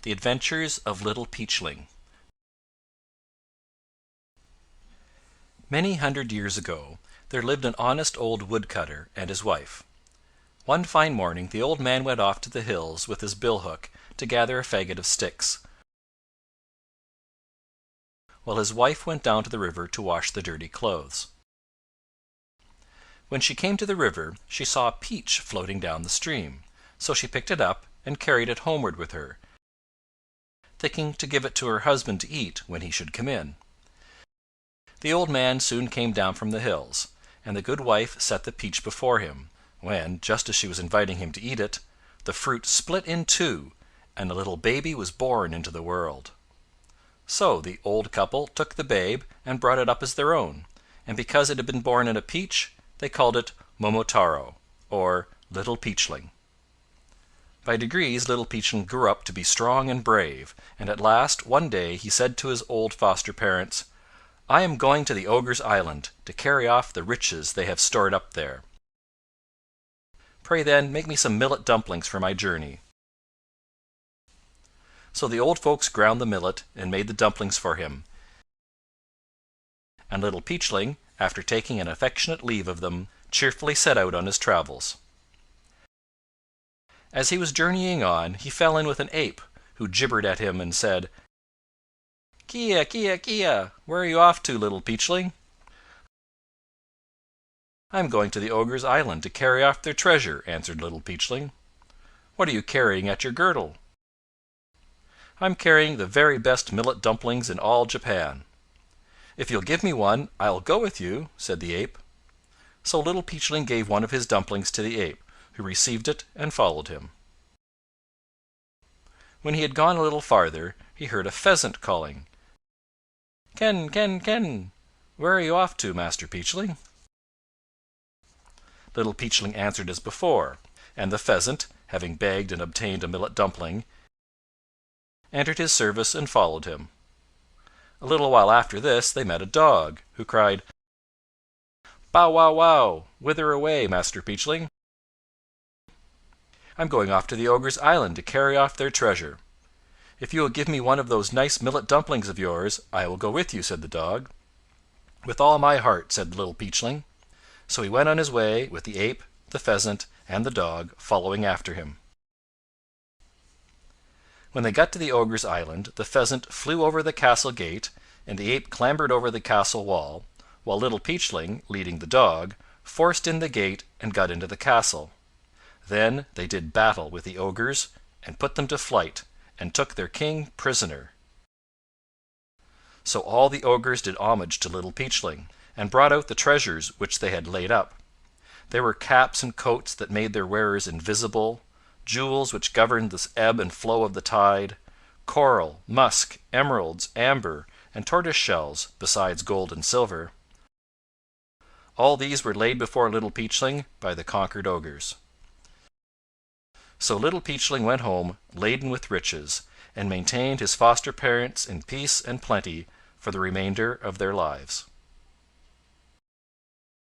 The Adventures of Little Peachling. Many hundred years ago there lived an honest old woodcutter and his wife. One fine morning the old man went off to the hills with his billhook to gather a faggot of sticks, while his wife went down to the river to wash the dirty clothes. When she came to the river she saw a peach floating down the stream, so she picked it up and carried it homeward with her, thinking to give it to her husband to eat when he should come in. The old man soon came down from the hills, and the good wife set the peach before him, when, just as she was inviting him to eat it, the fruit split in two, and a little baby was born into the world. So the old couple took the babe and brought it up as their own, and because it had been born in a peach, they called it Momotaro, or Little Peachling. By degrees Little Peachling grew up to be strong and brave, and at last one day he said to his old foster parents, "I am going to the ogre's island to carry off the riches they have stored up there. Pray then make me some millet dumplings for my journey." So the old folks ground the millet and made the dumplings for him, and Little Peachling, after taking an affectionate leave of them, cheerfully set out on his travels. As he was journeying on he fell in with an ape, who gibbered at him and said, "Kia, kia, kia! Where are you off to, Little Peachling?" "I am going to the ogre's island to carry off their treasure," answered Little Peachling. "What are you carrying at your girdle?" "I'm carrying the very best millet dumplings in all Japan." "If you'll give me one, I'll go with you," said the ape. So Little Peachling gave one of his dumplings to the ape, who received it and followed him. When he had gone a little farther he heard a pheasant calling, "Ken, ken, ken! Where are you off to, Master Peachling?" Little Peachling answered as before, and the pheasant, having begged and obtained a millet dumpling, entered his service and followed him. A little while after this they met a dog, who cried, "Bow, wow, wow! Whither away, Master Peachling?" "I'm going off to the ogre's island to carry off their treasure." "If you will give me one of those nice millet dumplings of yours, I will go with you," said the dog. "With all my heart," said Little Peachling. So he went on his way, with the ape, the pheasant, and the dog following after him. When they got to the ogre's island the pheasant flew over the castle gate, and the ape clambered over the castle wall, while Little Peachling, leading the dog, forced in the gate and got into the castle. Then they did battle with the ogres, and put them to flight, and took their king prisoner. So all the ogres did homage to Little Peachling, and brought out the treasures which they had laid up. There were caps and coats that made their wearers invisible, jewels which governed the ebb and flow of the tide, coral, musk, emeralds, amber, and tortoise shells, besides gold and silver. All these were laid before Little Peachling by the conquered ogres. So Little Peachling went home laden with riches, and maintained his foster parents in peace and plenty for the remainder of their lives.